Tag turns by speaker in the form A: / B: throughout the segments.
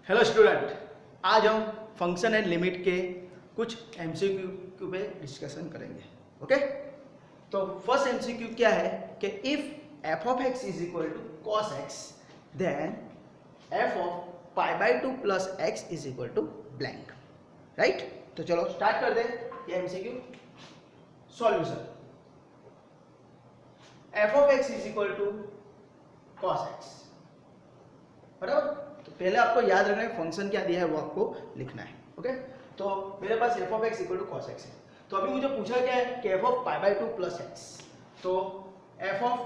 A: Hello student, आज हम function and limit के कुछ एमसीक्यू पे डिस्कशन करेंगे। ओके, तो फर्स्ट एमसीक्यू क्या है कि if F of X is equal to cos X then F of pi by two plus X is equal to blank. Right, तो चलो स्टार्ट कर दे ये MCQ. Solution F of X is equal to cos X, बराबर। तो पहले आपको याद रखना है फंक्शन क्या दिया है वो आपको लिखना है। ओके, तो मेरे पास f of x equal to cos x है। तो अभी मुझे पूछा क्या है कि f of pi by two plus x, तो F of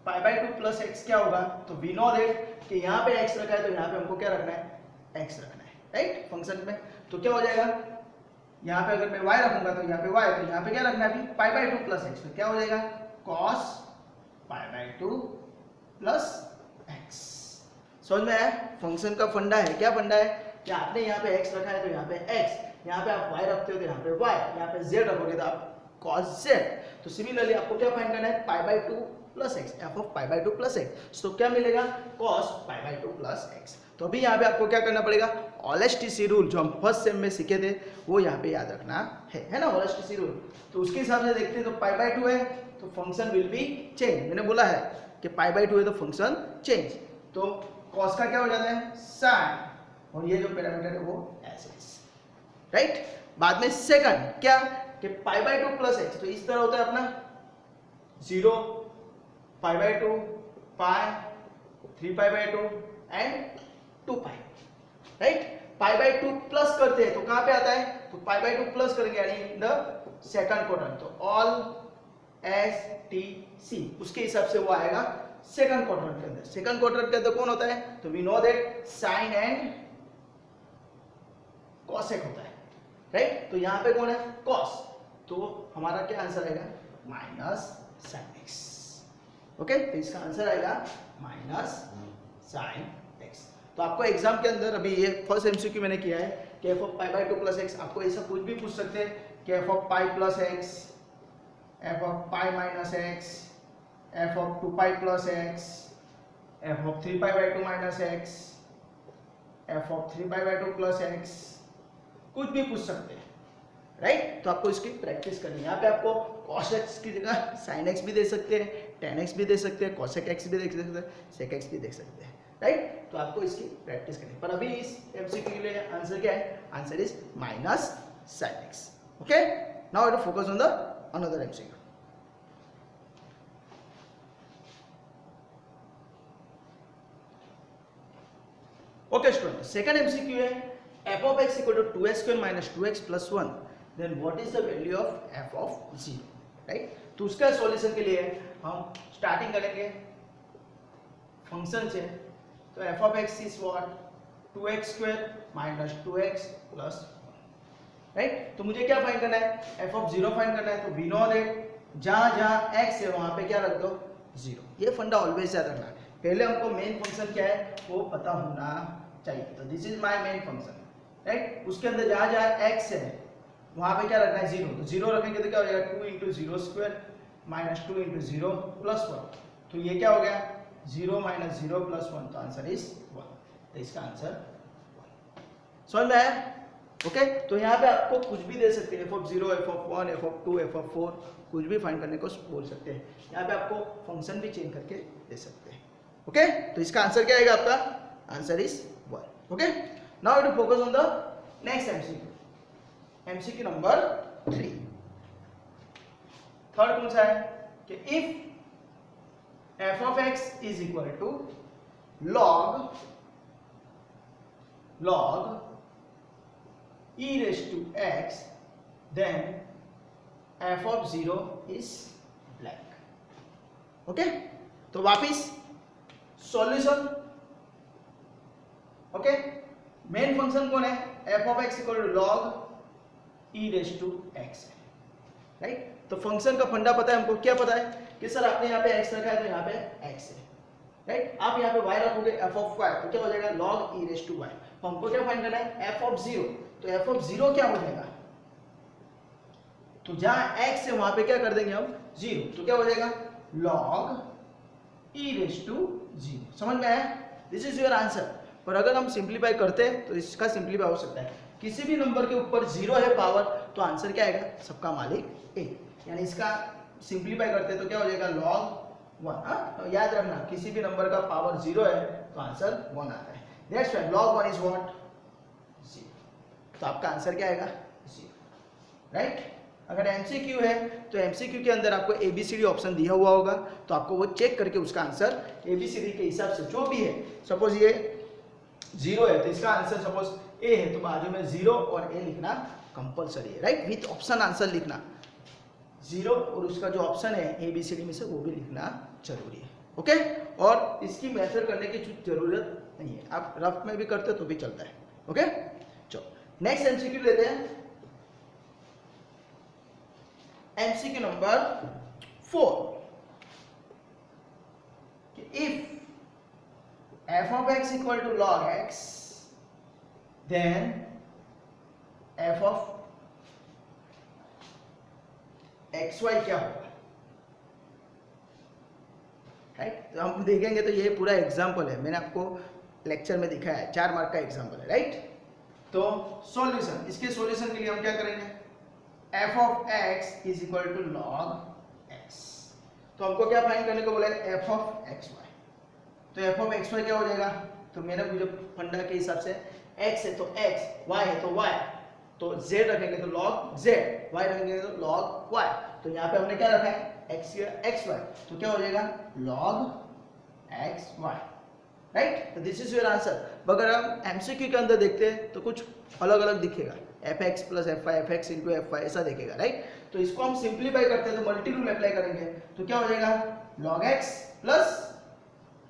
A: pi by two plus x क्या होगा, तो वी नो दैट कि यहाँ पे एक्स रखा है तो यहाँ पे हमको क्या रखना है, एक्स रखना है। राइट, फंक्शन में तो क्या हो जाएगा, यहाँ पे अगर मैं y रखूंगा तो यहाँ पे y, तो यहाँ पे क्या रखना है अभी पाई बाई टू प्लस एक्स, तो क्या हो जाएगा cos pi by two plus x. समझ में आया, फंक्शन का फंडा है। क्या फंडा है कि आपने यहाँ पे x रखा है तो यहाँ पे x, यहाँ पे आप y रखते हो तो यहाँ पे y, यहाँ पे z रखोगे तो आप cos z। तो सिमिलरली आपको क्या फाइंड करना है, पाई by two plus x, F of pi by two plus x, तो क्या मिलेगा cos pi by two plus x. तो अभी यहाँ पे आपको क्या करना पड़ेगा, ऑलेस्टिसी रूल जो हम फर्स्ट सेम में सीखे थे वो यहाँ पे याद रखना है ना, ऑलेस्टिसी रूल। तो उसके हिसाब से देखते हैं, तो पाई बाई टू है तो फंक्शन विल बी चेंज। मैंने बोला है कि पाई बाई टू है तो फंक्शन चेंज, तो कॉस का क्या हो जाता है साइन, और ये जो पैरामीटर है वो ऐसे। राइट, बाद में सेकंड क्या कि पाई बाई टू प्लस एक्स, तो इस तरह होता है अपना 0 पाई by to pi 3 pi by to and 2 pi. Right, pi by two plus करते हैं तो कहां पे आता है, तो पाई बाई टू प्लस करेंगे यानी इन द सेकंड क्वाड्रेंट, तो ऑल एस टी सी उसके हिसाब से वो आएगा सेकंड क्वाड्रेंट के अंदर। सेकंड क्वाड्रेंट के अंदर कौन होता है, तो we know that sine and cosec होता है। राइट, तो यहाँ पे कौन है कॉस, तो हमारा क्या आंसर आएगा माइनस साइन एक्स। ओके, तो इसका आंसर आएगा माइनस साइन एक्स। तो आपको एग्जाम के अंदर अभी ये फर्स्ट एमसीक्यू मैंने किया है कि f of pi by two plus x, आपको ऐसा कुछ भी पूछ सकते हैं कि f of pi plus x, F of pi minus x, F of 2 pi plus x, F of 3 pi by to minus x, F of 3 pi by two plus x, कुछ भी पूछ सकते हैं। राइट, तो आपको इसकी प्रैक्टिस करनी है। यहाँ पे आपको cos x की जगह sin x भी दे सकते हैं, tan x भी दे सकते हैं, cosec x भी दे सकते हैं, sec x भी दे सकते हैं। राइट, तो आपको इसकी प्रैक्टिस करनी है। पर अभी इस एमसीक्यू के लिए आंसर क्या है, answer is minus sin x। Okay, now to focus on the another MCQ. Okay student, second MCQ है f of x equal to 2x square minus 2x plus 1, then what is the value of f of 0? Right, तो उसका solution के लिए हम starting करेंगे function से। तो f of x is what, 2x square minus 2x plus 1। Right, तो मुझे क्या फाइंड करना है, f of 0 फाइंड करना है। तो वी नो दैट जहां जहां x है वहां पे क्या रख दो 0। ये फंडा ऑलवेज याद रखना है। पहले हमको मेन फंक्शन क्या है वो पता होना चाहिए। तो this is my main function. Right, उसके अंदर जहां जहां x है वहां पे क्या रखना है 0। तो 0 रखेंगे तो क्या हो जाएगा 2 into 0 square minus 2 into 0 plus 1। तो ये क्या हो गया 0 माइनस 0 प्लस 1, तो आंसर इज 1। तो इसका आंसर 1। समझ में आया। ओके, तो यहाँ पे आपको कुछ भी दे सकते हैं, F of 0, F of 1, F of 2, F of 4, कुछ भी फाइंड करने को बोल सकते हैं। यहाँ पे आपको फंक्शन भी चेंज करके दे सकते हैं। ओके, तो इसका आंसर क्या आएगा आपका, answer is 1। Okay, now to focus on the next MCQ, MCQ number 3। Third कौन सा है कि if F of X is equal to log e raised to x, then f of 0 is blank। Okay, तो वापिस solution. Okay, main function कौन है, f of x equal to log e raised to x। Right, तो function का फंडा पता है हमको। क्या पता है कि सर आपने यहाँ पे x रखा है तो यहाँ पे x है। राइट, आप यहाँ पे y रखोगे f of y, तो क्या हो जाएगा log e raised to y। तो हमको क्या फाइंड करना है f of 0, तो f of 0 क्या हो जाएगा, तो जहां x है वहां पे क्या कर देंगे हम 0, तो क्या हो जाएगा log e raised to 0। समझ में आया, दिस इज योर आंसर। और अगर हम सिंप्लीफाई करते हैं तो इसका सिंप्लीफाई हो सकता है, किसी भी नंबर के ऊपर 0 है पावर तो आंसर क्या आएगा, सबका मालिक 1, यानी इसका सिंप्लीफाई करते हैं तो क्या हो जाएगा log 1। तो याद रखना किसी भी नंबर का पावर 0 है तो आंसर 1 आता है, that's why log 1 is what 0, तो आपका आंसर क्या आएगा 0, राइट। अगर एमसीक्यू है तो एमसीक्यू के अंदर आपको एबीसीडी ऑप्शन दिया हुआ होगा, तो आपको वो चेक करके उसका आंसर एबीसीडी के हिसाब से जो भी है, सपोज ये 0 है तो इसका आंसर सपोज ए है तो बाजू में 0 और ए लिखना कंपलसरी है, राइट। विथ ऑप्शन आंसर लिखना 0 और उसका जो ऑप्शन है एबीसीडी में से वो भी लिखना जरूरी है, ओके। और इसकी मेथड करने की जरूरत नहीं है, आप रफ में भी करते हो तो भी चलता है, ओके। चलो नेक्स्ट एमसीक्यू लेते हैं, MCQ number 4। If f of x equal to log x, then f of xy क्या होगा, राइट। तो हम देखेंगे तो ये पूरा एग्जाम्पल है, मैंने आपको लेक्चर में दिखाया है, 4 मार्क का एग्जाम्पल है, राइट। तो सॉल्यूशन, इसके सॉल्यूशन के लिए हम क्या करेंगे, f of x is equal to log x, तो हमको क्या फाइंड करने को बोला है f of xy, तो f of xy क्या हो जाएगा, तो मेरा जो फंडा के हिसाब से x है तो x, y है तो y, तो z रखेंगे तो log z, y रखेंगे तो log y, तो यहाँ पे हमने क्या रखा है xy, तो क्या हो जाएगा log xy, राइट। तो दिस इज योर आंसर। अगर हम एमसीक्यू के अंदर देखते हैं तो कुछ अलग अलग दिखेगा, fx plus fy, fx into fy ऐसा दिखेगा, राइट। तो इसको हम सिंप्लीफाई करते हैं तो मल्टी रूल अप्लाई करेंगे तो क्या हो जाएगा log x plus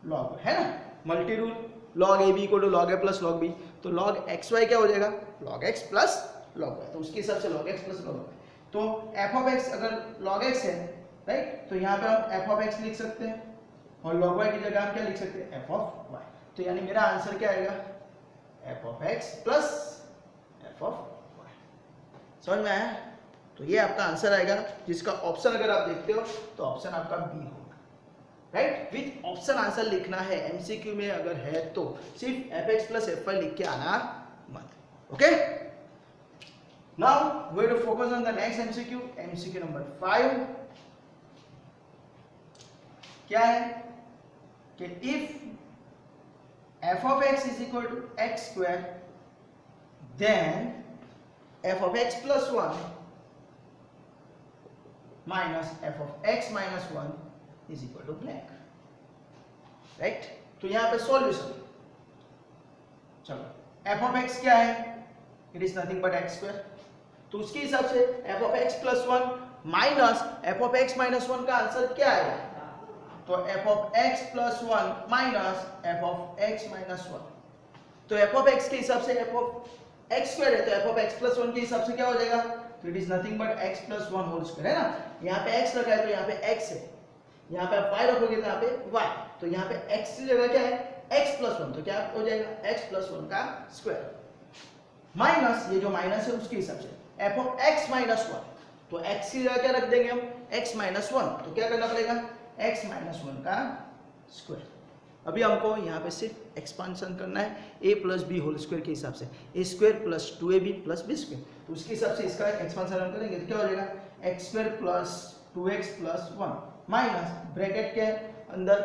A: log y, है ना, multi rule log ab equal to log a plus log b, तो log xy क्या हो जाएगा log x plus log y, तो उसके हिसाब से log x plus log y, तो f of x अगर log x है, राइट, तो यहाँ पे हम f of x लिख सकते हैं और log y की जगह हम क्या लिख सकते हैं f of y, तो यानी मेरा आंसर क्या आएगा f of x plus f of y, समझ में आया। तो ये आपका आंसर आएगा, जिसका ऑप्शन अगर आप देखते हो तो ऑप्शन आपका बी होगा, राइट। विथ ऑप्शन आंसर लिखना है एमसीक्यू में, अगर है तो सिर्फ fx प्लस fy लिख के आना मत, okay. Now we will focus on the next MCQ, MCQ number 5। क्या है कि if f of x is equal to x square, then f of x plus 1 minus f of x minus 1 is equal to blank, right। तो यहाँ पे solution, चलो f of x क्या है, it is nothing but x square, तो उसके हिसाब से f of x plus 1 minus f of x minus 1 का आंसर क्या आएगा, तो f of x plus 1 minus f of x minus 1, तो f of x के हिसाब से f of x square है तो f of x plus 1 के हिसाब से क्या हो जाएगा, तो it is nothing but x plus 1 whole square, है ना। यहाँ पे x रखा है तो यहाँ पे x है, यहाँ पे आप y रखोगे तो यहाँ पे y, तो यहाँ पे x की जगह क्या है x plus 1, तो क्या हो जाएगा x plus 1 का स्क्वायर माइनस ये जो माइनस है उसके हिसाब से f of x minus 1, तो x की जगह क्या रख देंगे हम x minus 1, तो क्या करना पड़ेगा x minus 1 का स्क्वायर। अभी हमको यहाँ पे सिर्फ एक्सपांशन करना है a plus B whole square के हिसाब से, a square plus 2ab plus B square, तो उसके हिसाब से इसका एक्सपांशन हम करेंगे तो क्या हो जाएगा x square plus 2x plus 1 minus bracket के अंदर,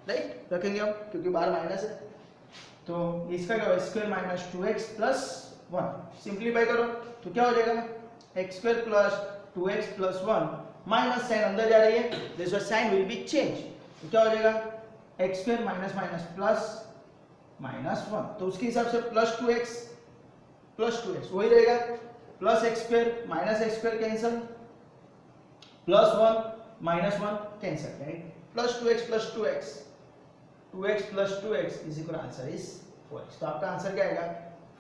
A: राइट, रखेंगे हम क्योंकि बाहर माइनस है, तो इसका क्या होगा square minus 2x plus 1, simplify करो तो क्या हो जाएगा x square plus 2x plus 1 minus sign अंदर जा रही है, this sign will be change, तो क्या हो जाएगा x square minus minus plus minus 1, तो उसके हिसाब से प्लस 2x वही रहेगा, plus x square minus x square cancel, plus 1 minus 1 cancel, right, plus 2x plus 2x plus 2x is equal answer is 4x, तो आपका आंसर क्या आएगा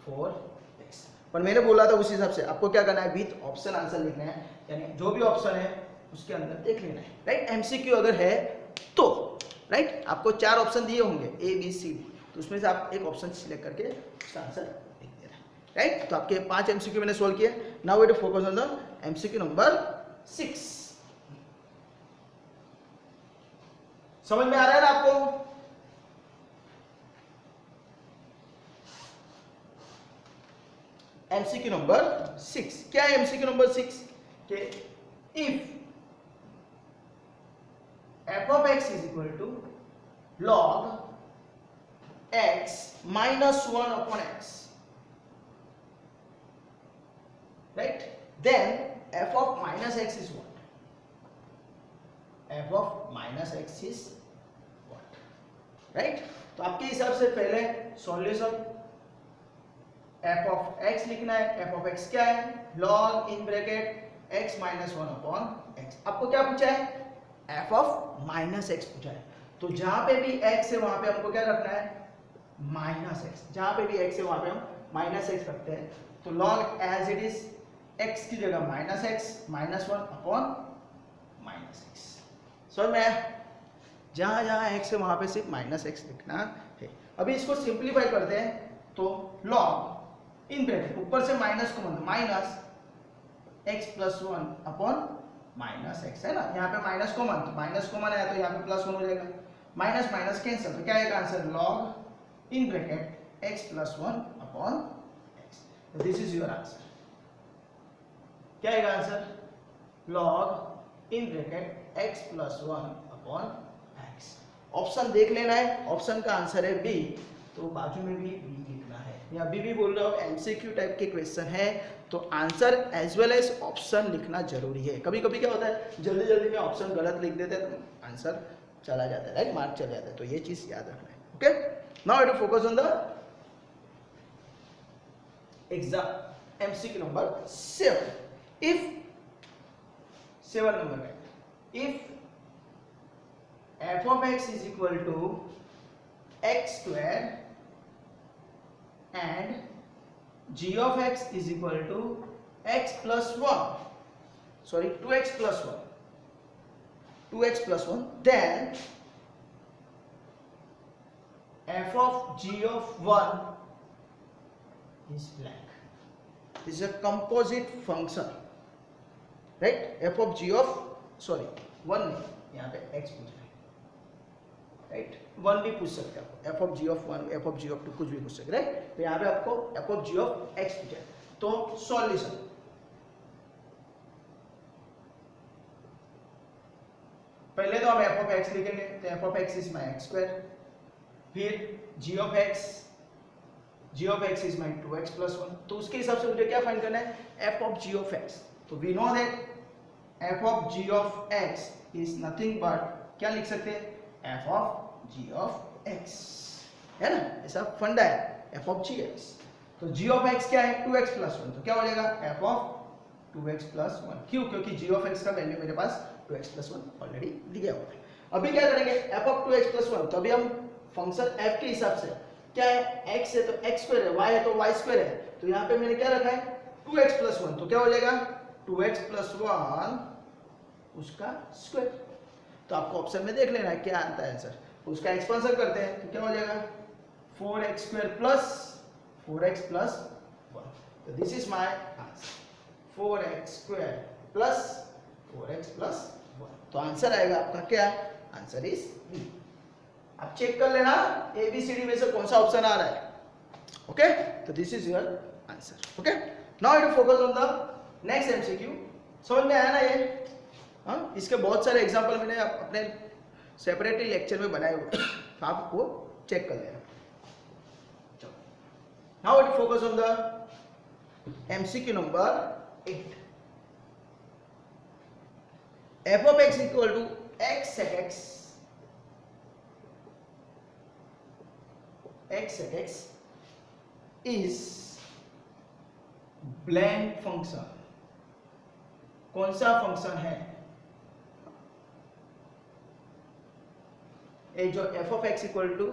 A: 4x। पर मैंने बोला था उस हिसाब से आपको क्या करना है विथ ऑप्शन आंसर लिखना है, यानी जो भी ऑप्शन है उसके अंदर देख लेना है, राइट। एमसीक्यू अगर है तो, राइट, आपको 4 ऑप्शन दिए होंगे ए बी सी डी, तो उसमें से आप एक ऑप्शन सिलेक्ट करके उसका आंसर लिख देना, राइट। तो आपके 5 एमसीक्यू मैंने सॉल्व किए। Now we will focus on the MCQ number 6। समझ में आ रहा है ना आपको? MCQ number 6। क्या है एमसीक्यू नंबर 6 के if f of x is equal to log x minus 1 upon x, right, then f of minus x is what? f of minus x is what, right? तो आपके हिसाब से पहले solution f of x लिखना है। f of x क्या है? log in bracket x minus 1 upon x। आपको क्या पूछा है? f of minus x पूछा है। तो जहां पे भी x है वहां पे हमको क्या रखना है? Minus x। जहां पे भी x है वहां पे हम माइनस x रखते हैं। तो log as it is x की जगह minus x minus 1 upon minus x। समझ में आया? जहां जहां x है वहां पे सिर्फ माइनस x लिखना है। अभी इसको सिंप्लीफाई करते हैं तो log इन ब्रैकेट ऊपर से minus common, minus x plus 1 upon minus x है ना, यहाँ पे माइनस कॉमन, तो माइनस कॉमन है तो यहाँ पे प्लस 1 हो जाएगा, माइनस माइनस कैंसिल, तो क्या आएगा answer? log in bracket x plus 1 upon x। तो दिस इज योर आंसर। क्या आएगा answer? log in bracket x plus 1 upon x। Option देख लेना है, ऑप्शन का आंसर है बी, तो बाजू में भी बी लिखना है। या अभी भी बोल रहा हूँ एमसीक्यू टाइप के क्वेश्चन है तो answer as well as option लिखना जरूरी है। कभी कभी क्या होता है जल्दी जल्दी में ऑप्शन गलत लिख देते हैं तो आंसर चला जाता है, राइट, मार्क चला जाता है। तो ये चीज याद रखना है। Okay, now I to focus on the exam MCQ number 7। If 7 number में if f of x is equal to x square and g of x is equal to x plus 1, sorry 2x plus 1, 2x plus 1, then f of g of 1 is blank. This is a composite function, right? f of g of, sorry 1 नहीं, यहाँ पे x पूछ रहे हैं, right, 1 भी पूछ सकते हैं आपको, f of g of 1, f of g of 2 कुछ भी पूछ सकते हैं, राइट। तो यहाँ पे आपको f of g of x पूछा है। तो सॉल्यूशन पहले तो हम f of x लिखेंगे, तो f of x is my x square, फिर g of x is my 2x plus 1। तो उसके हिसाब से मुझे क्या फाइंड करना है? f of g of x। तो we know that f of g of x is nothing but क्या लिख सकते हैं? f of g of x, है ना, ऐसा फंडा है f of g x। तो g of x क्या है? 2x plus 1, तो क्या हो जाएगा? f of 2x plus 1। क्यों? क्योंकि g of x का वैल्यू मेरे पास 2x plus 1 ऑलरेडी दिया हुआ है। अभी क्या करेंगे? f of 2x plus 1, तो अभी हम फंक्शन f के हिसाब से क्या है? x है तो x स्क्वायर है, y है तो y स्क्वायर है, तो यहाँ पे मैंने क्या रखा है? 2x plus 1, तो क्या हो जाएगा? 2x plus 1 उसका स्क्वायर। तो आपको ऑप्शन में देख लेना है क्या आता है आंसर। उसका एक्सपेंशन करते हैं तो क्या हो जाएगा? 4x square plus 4x plus 1। तो this is my answer, 4x square plus 4x plus 1। तो आंसर आएगा आपका क्या? Answer is B. आप चेक कर लेना ए बी सी डी में से कौन सा ऑप्शन आ रहा है। ओके, तो this is your answer. Okay, now you focus on the next MCQ. समझ में आया ना ये? हाँ, इसके बहुत सारे एग्जांपल मैंने अपने सेपरेटली लेक्चर में बनाए हुए, तो आपको चेक कर लेना। चलो, now we focus on the MCQ number 8। f of x equal to x sec x, x sec x is blank function. कौन सा फंक्शन है? ये जो f of x equal to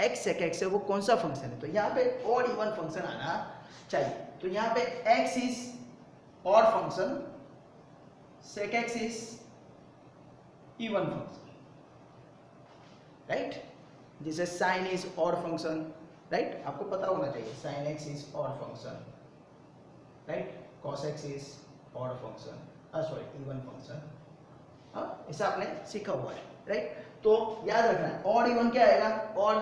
A: x sec x है वो कौन सा फंक्शन है? तो यहाँ पे ऑड इवन फंक्शन आना चाहिए। तो यहाँ पे x is odd function, sec x is even function, right. जैसे sin is odd function, right, आपको पता होना चाहिए sin x is odd function, right, cos x is odd function, sorry even function. हाँ, ऐसा आपने सीखा हुआ है, राइट। तो याद रखना है ऑड इवन क्या आएगा? ऑड,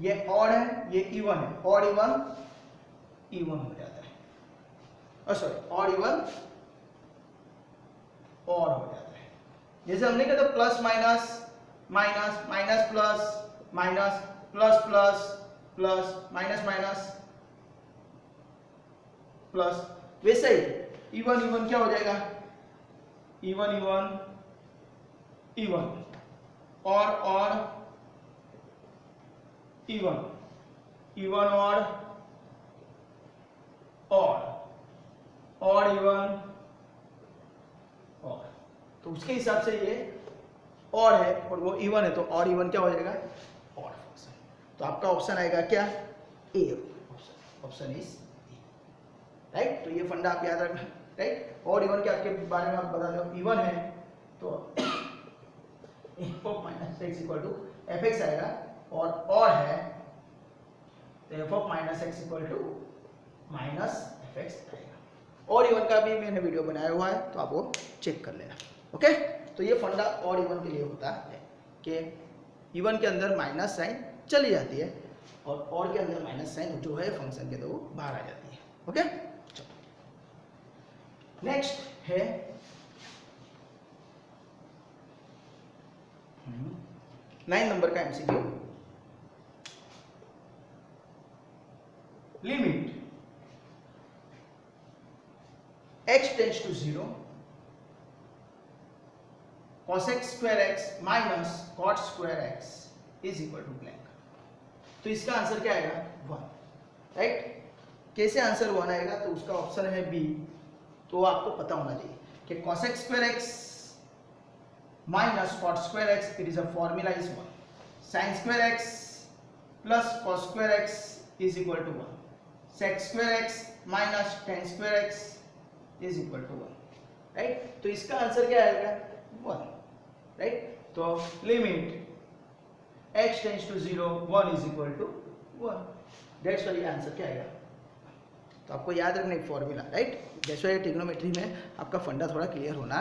A: ये ऑड है ये इवन है, ऑड इवन इवन हो जाता है, सॉरी ऑड इवन और हो जाता है। जैसे हमने कहा था plus minus minus minus plus minus plus plus plus minus minus plus, वैसे ही इवन इवन क्या हो जाएगा, इवन इवन इवन और इवन इवन और इवन और, तो उसके हिसाब से ये और है और वो इवन है, तो और इवन क्या हो जाएगा, और फंक्शन। तो आपका ऑप्शन आएगा क्या, A option, option is right. तो ये फंडा आप याद रखना, राइट। और इवन के आपके बारे में आप बता दो, इवन है तो f of minus X equal to F X आएगा, और है तो F of minus X equal to minus F X आएगा। और इवन का भी मैंने वीडियो बनाया हुआ है, तो आप वो चेक कर लेना, ओके। तो ये फंडा और इवन के लिए होता है कि इवन के अंदर माइनस साइन चली जाती है और के अंदर माइनस साइन जो है फंक्शन के, तो वो बाहर आ जाती है, ओके। नेक्स्ट है 9 नंबर का MCQ, limit x tends to 0 cos x square x minus cot square x is equal to blank. तो इसका आंसर क्या आएगा, 1, राइट। कैसे आंसर 1 आएगा, तो उसका ऑप्शन है बी। तो आपको पता होना चाहिए कि cos x square x minus cot square x, it is a formula is 1, sin square x plus cos square x is equal to 1, sec square x minus tan square x is equal to 1, right. तो इसका answer क्या आएगा, 1, right. तो limit x tends to 0 1 is equal to 1, that's why answer क्या आएगा। तो आपको याद रखना एक फॉर्मूला, राइट। जैसे ट्रिग्नोमेट्री में आपका फंडा थोड़ा क्लियर होना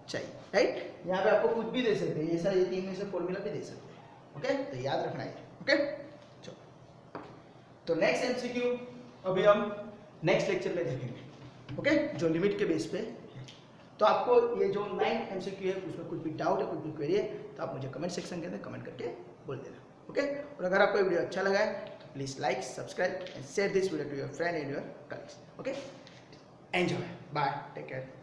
A: चाहिए, राइट। यहाँ पे आपको कुछ भी दे सकते हैं, ऐसा ये 3 में से फॉर्मूला भी दे सकते हैं, ओके। तो याद रखना है, ओके। चलो, तो नेक्स्ट एमसीक्यू अभी हम नेक्स्ट लेक्चर में देखेंगे, ओके, जो लिमिट के बेस पे। तो आपको ये जो 9 एमसीक्यू है उसमें कुछ भी डाउट है, कुछ भी क्वेरी है, तो आप मुझे कमेंट सेक्शन के अंदर कमेंट करके बोल देना, ओके। और अगर आपको वीडियो अच्छा लगा है तो please like, subscribe and share this video to your friend and your colleagues, okay. Enjoy, bye, take care.